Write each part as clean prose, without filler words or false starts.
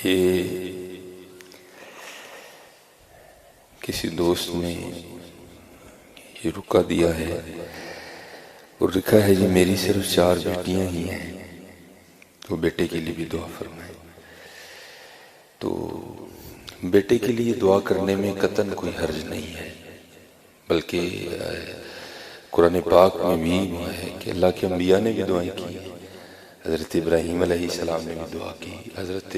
یہ کسی دوست نے یہ رکا دیا ہے اور لکھا ہے جی میری صرف 4 بیٹیاں ہی ہیں تو بیٹے کے لیے بھی دعا فرمائیں۔ تو بیٹے کے لیے دعا کرنے میں قطعاً کوئی حرج نہیں ہے، بلکہ قرآن پاک میں بھی ہے کہ اللہ کے انبیاء نے بھی دعائیں کی ہیں۔ حضرت ابراہیم علیہ السلام نے بھی دعا کی، حضرت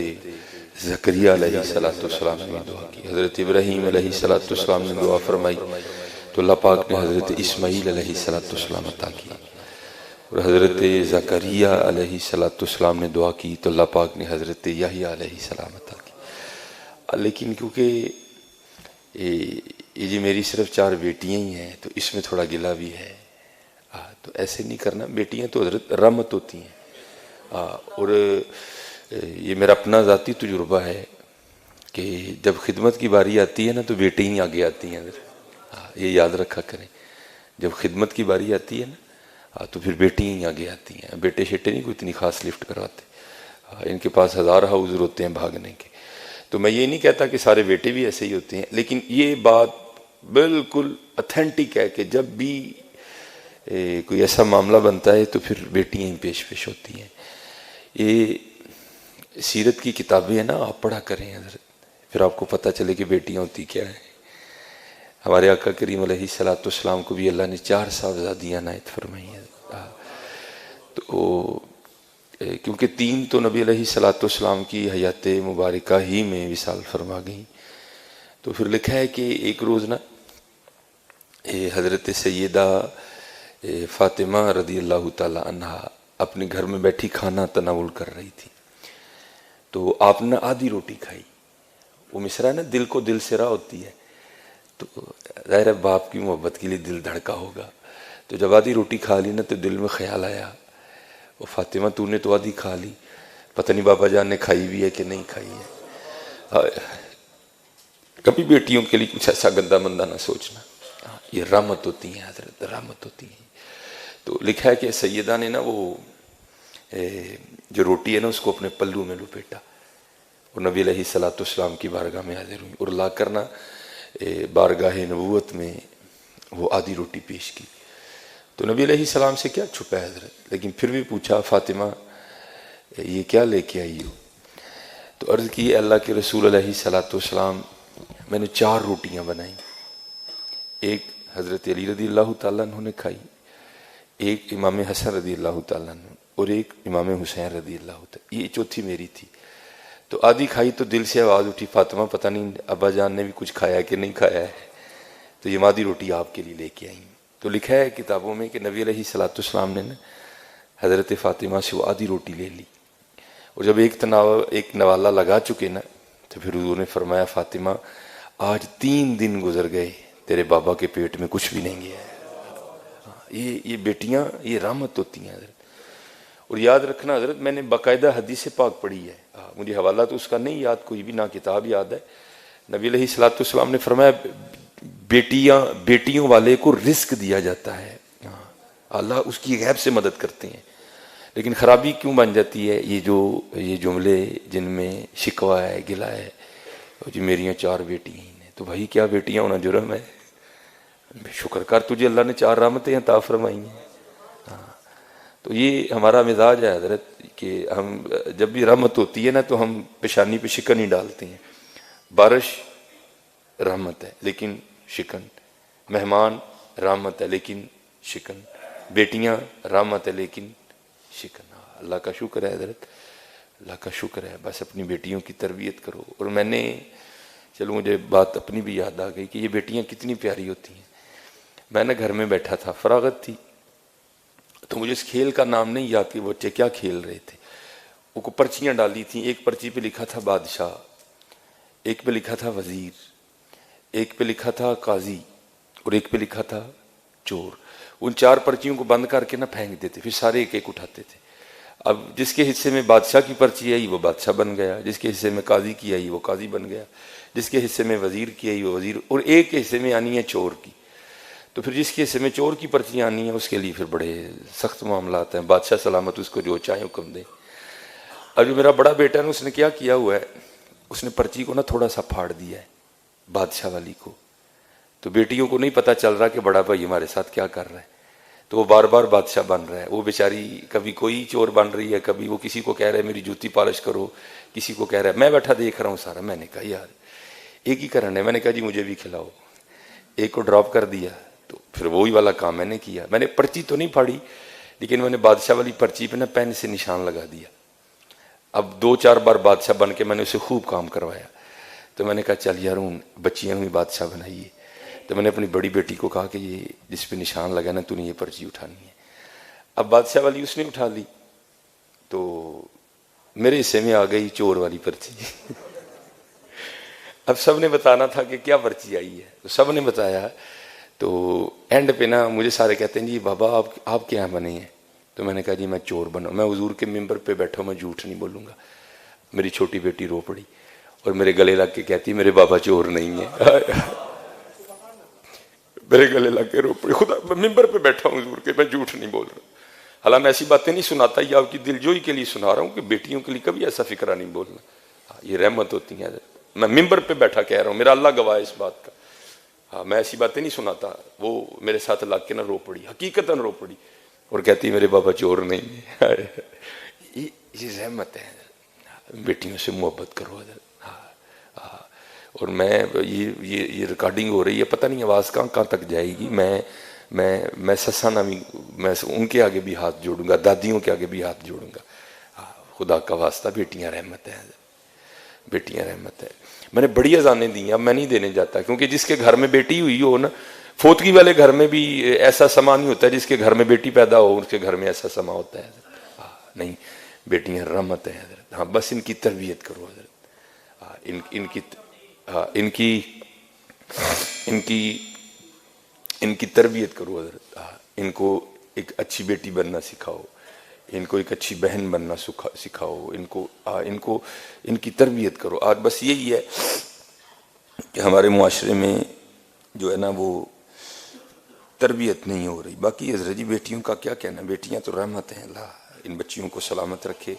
زکریا علیہ السلام نے بھی دعا کی، حضرت ابراہیم علیہ السلام نے دعا فرمائی تو اللہ پاک نے حضرت اسماعیل علیہ السلام عطا کی، اور حضرت زکریا علیہ السلام نے دعا کی تو اللہ پاک نے حضرت یحییٰ علیہ السلام عطا کی۔ لیکن کیونکہ یہ جی میری صرف 4 بیٹیاں ہی ہیں تو اس میں تھوڑا گلہ بھی ہے، تو ایسے نہیں کرنا، بیٹیاں تو حضرت رحمت ہوتی ہیں۔ اور یہ میرا اپنا ذاتی تجربہ ہے کہ جب خدمت کی باری آتی ہے نا تو بیٹے ہی آگے آتی ہیں، یہ یاد رکھا کریں، جب خدمت کی باری آتی ہے نا تو پھر بیٹی ہی آگے آتی ہیں، بیٹے شیٹے نہیں کوئی اتنی خاص لفٹ کراتے، ان کے پاس ہزار حوضر ہوتے ہیں بھاگنے کے۔ تو میں یہ نہیں کہتا کہ سارے بیٹے بھی ایسے ہی ہوتے ہیں، لیکن یہ بات بالکل اتھینٹک ہے کہ جب بھی کوئی ایسا معاملہ بنتا ہے تو پھر بیٹیاں ہی پیش ہوتی ہیں۔ یہ سیرت کی کتابیں ہیں نا، آپ پڑھا کریں حضرت، پھر آپ کو پتہ چلے کہ بیٹیاں ہوتی کیا ہیں۔ ہمارے آقا کریم علیہ السلام کو بھی اللہ نے 4 صاحبزادیاں عنایت فرمائی ہیں، تو کیونکہ 3 تو نبی علیہ السلام کی حیات مبارکہ ہی میں وصال فرما گئیں، تو پھر لکھا ہے کہ ایک روز نا حضرت سیدہ فاطمہ رضی اللہ تعالی عنہا اپنے گھر میں بیٹھی کھانا تناول کر رہی تھی، تو آپ نے آدھی روٹی کھائی۔ وہ مصرع نا دل کو دل سے راہ ہوتی ہے، تو ظاہر ہے باپ کی محبت کے لیے دل دھڑکا ہوگا، تو جب آدھی روٹی کھا لی نا تو دل میں خیال آیا وہ فاطمہ تو نے تو آدھی کھا لی، پتہ نہیں بابا جان نے کھائی بھی ہے کہ نہیں کھائی ہے۔ کبھی بیٹیوں کے لیے کچھ ایسا گندا مندہ نہ سوچنا، یہ رحمت ہوتی ہیں حضرت، رحمت ہوتی ہیں۔ تو لکھا ہے کہ سیدہ نے نا وہ جو روٹی ہے نا اس کو اپنے پلو میں لپیٹا اور نبی علیہ السلام کی بارگاہ میں حاضر ہوئی اور لا کر نا بارگاہ نبوت میں وہ آدھی روٹی پیش کی۔ تو نبی علیہ السلام سے کیا چھپا ہے حضرت، لیکن پھر بھی پوچھا فاطمہ یہ کیا لے کے آئی ہو؟ تو عرض کی اللہ کے رسول علیہ السلام میں نے 4 روٹیاں بنائیں، ایک حضرت علی رضی اللہ تعالیٰ عنہ نے کھائی، ایک امام حسن رضی اللہ تعالیٰ عنہ اور ایک امام حسین رضی اللہ تعالیٰ، یہ 4تھی میری تھی۔ تو آدھی کھائی تو دل سے آواز اٹھی فاطمہ پتہ نہیں ابا جان نے بھی کچھ کھایا کہ نہیں کھایا ہے، تو یہ آدھی روٹی آپ کے لیے لے کے آئیں۔ تو لکھا ہے کتابوں میں کہ نبی علیہ السلام نے حضرت فاطمہ سے وہ آدھی روٹی لے لی، اور جب ایک نوالا لگا چکے نا تو پھر حضور نے فرمایا فاطمہ آج 3 دن گزر گئے تیرے بابا کے پیٹ میں کچھ بھی نہیں گیا ہے۔ یہ بیٹیاں یہ رحمت ہوتی ہیں حضرت۔ اور یاد رکھنا حضرت میں نے باقاعدہ حدیث پاک پڑھی ہے، مجھے حوالہ تو اس کا نہیں یاد کوئی بھی، نہ کتاب یاد ہے، نبی علیہ السلام نے فرمایا بیٹیوں والے کو رزق دیا جاتا ہے، اللہ اس کی غیب سے مدد کرتے ہیں۔ لیکن خرابی کیوں بن جاتی ہے، یہ جملے جن میں شکوہ ہے گلہ ہے، جی میریاں 4 بیٹیاں ہیں، تو بھائی کیا بیٹیاں ہونا جرم ہے؟ شکر کر تجھے اللہ نے 4 رحمتیں عطا فرمائی ہیں۔ تو یہ ہمارا مزاج ہے حضرت کہ ہم جب بھی رحمت ہوتی ہے نا تو ہم پیشانی پہ شکن ہی ڈالتے ہیں۔ بارش رحمت ہے لیکن شکن، مہمان رحمت ہے لیکن شکن، بیٹیاں رحمت ہے لیکن شکن۔ اللہ کا شکر ہے حضرت، اللہ کا شکر ہے، بس اپنی بیٹیوں کی تربیت کرو۔ اور میں نے چلو مجھے بات اپنی بھی یاد آ گئی کہ یہ بیٹیاں کتنی پیاری ہوتی ہیں۔ میں نے گھر میں بیٹھا تھا، فراغت تھی، تو مجھے اس کھیل کا نام نہیں یاد کہ بچے کیا کھیل رہے تھے۔ وہ کو پرچیاں ڈالی تھیں، ایک پرچی پہ لکھا تھا بادشاہ، ایک پہ لکھا تھا وزیر، ایک پہ لکھا تھا قاضی اور ایک پہ لکھا تھا چور۔ ان 4 پرچیوں کو بند کر کے نہ پھینک دیتے، پھر سارے ایک ایک اٹھاتے تھے۔ اب جس کے حصے میں بادشاہ کی پرچی آئی وہ بادشاہ بن گیا، جس کے حصے میں قاضی کی آئی وہ قاضی بن گیا، جس کے حصے میں وزیر کی آئی وہ وزیر، اور ایک کے حصے میں آنی ہے چور کی۔ تو پھر جس کے حصے میں چور کی پرچیاں آنی ہیں اس کے لیے پھر بڑے سخت معاملات ہیں، بادشاہ سلامت اس کو جو چاہے حکم دے۔ اور جو میرا بڑا بیٹا ہے اس نے کیا کیا ہوا ہے، اس نے پرچی کو نا تھوڑا سا پھاڑ دیا ہے بادشاہ والی کو. تو بیٹیوں کو نہیں پتا چل رہا کہ بڑا بھائی ہمارے ساتھ کیا کر رہا ہے. تو وہ بار بار بادشاہ بن رہا ہے. وہ بیچاری کبھی کوئی چور بن رہی ہے, کبھی وہ کسی کو کہہ رہا ہے میری جوتی پالش کرو, کسی کو کہہ رہا ہے. میں بیٹھا دیکھ رہا ہوں سارا. میں نے کہا یار ایک ہی کرن ہے. میں نے کہا جی مجھے بھی کھلاؤ. ایک کو ڈراپ کر دیا. تو پھر وہی والا کام میں نے کیا. میں نے پرچی تو نہیں پھاڑی, لیکن میں نے بادشاہ والی پرچی پہ نا پین سے نشان لگا دیا. اب 2-4 بار بادشاہ بن کے میں نے اسے خوب کام کروایا. تو میں نے کہا چل یار ہوں بچیاں ہوئی بادشاہ بنائیے. تو میں نے اپنی بڑی بیٹی کو کہا کہ یہ جس پہ نشان لگا نا تو نے یہ پرچی اٹھانی ہے. اب بادشاہ والی اس نے اٹھا لی. تو میرے حصے میں آ گئی چور والی پرچی. اب سب نے بتانا تھا کہ کیا پرچی آئی ہے, تو سب نے بتایا. تو اینڈ پہ نا مجھے سارے کہتے ہیں جی بابا آپ کیا بنے ہیں. تو میں نے کہا جی میں چور بنا. میں حضور کے ممبر پہ بیٹھا ہوں, میں جھوٹ نہیں بولوں گا. میری چھوٹی بیٹی رو پڑی اور میرے گلے لگ کے کہتی میرے بابا چور نہیں ہے. میرے گلے لگ کے رو پڑی. خدا میں ممبر پہ بیٹھا ہوں حضور کے, میں جھوٹ نہیں بول رہا. حالانکہ میں ایسی باتیں نہیں سناتا, یہ آپ کی دلجوئی کے لیے سنا رہا ہوں کہ بیٹیوں کے لیے کبھی ایسا فکرہ نہیں بولنا. یہ رحمت ہوتی ہیں. میں ممبر پہ بیٹھا کہہ رہا ہوں, میرا اللہ گواہ ہے اس بات کا. ہاں میں ایسی باتیں نہیں سناتا. وہ میرے ساتھ لگ کے نہ رو پڑی, حقیقتاً رو پڑی, اور کہتی میرے بابا چور نہیں ہے. یہ رحمت ہے. بیٹیوں سے محبت کرو. اور میں یہ ریکارڈنگ ہو رہی ہے, پتہ نہیں آواز کہاں تک جائے گی. میں سسا نامی میں ان کے آگے بھی ہاتھ جوڑوں گا, دادیوں کے آگے بھی ہاتھ جوڑوں گا. خدا کا واسطہ بیٹیاں رحمت ہیں, بیٹیاں رحمت ہے. میں نے بڑی اذانیں دی ہیں, اب میں نہیں دینے جاتا, کیونکہ جس کے گھر میں بیٹی ہوئی ہو نا, فوتگی والے گھر میں بھی ایسا سما نہیں ہوتا. جس کے گھر میں بیٹی پیدا ہو اس کے گھر میں ایسا سما ہوتا ہے. نہیں, بیٹیاں رحمت ہیں حضرت. ہاں بس ان کی تربیت کرو حضرت. ان کی تربیت کرو حضرت. ان کو ایک اچھی بیٹی بننا سکھاؤ, ان کو ایک اچھی بہن بننا سکھاؤ. ان کی تربیت کرو. آج بس یہی ہے کہ ہمارے معاشرے میں جو ہے نا وہ تربیت نہیں ہو رہی. باقی حضرت جی بیٹیوں کا کیا کہنا, بیٹیاں تو رحمت ہیں. اللہ ان بچیوں کو سلامت رکھے.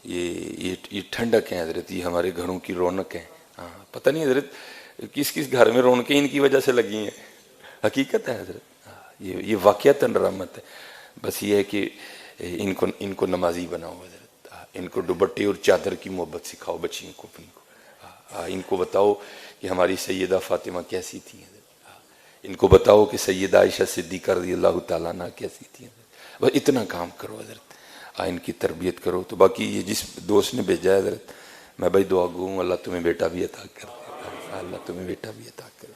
یہ ٹھنڈک ہیں حضرت, یہ ہمارے گھروں کی رونق ہیں. ہاں پتہ نہیں حضرت کس گھر میں رونقیں ان کی وجہ سے لگی ہیں. حقیقت ہے حضرت, یہ واقعتاً رحمت ہے. بس یہ ہے کہ ان کو نمازی بناؤ حضرت. ان کو دوپٹے اور چادر کی محبت سکھاؤ بچیوں کو اپنی کو. ان کو بتاؤ کہ ہماری سیدہ فاطمہ کیسی تھی حضرت. ان کو بتاؤ کہ سیدہ عائشہ صدیقہ رضی اللہ تعالیٰ عنہ کیسی تھی. بس اتنا کام کرو حضرت, ان کی تربیت کرو. تو باقی یہ جس دوست نے بھیجا ہے حضرت, میں بھائی دعا گوں اللہ تمہیں بیٹا بھی عطا کر دے. اللہ تمہیں بیٹا بھی عطا کر.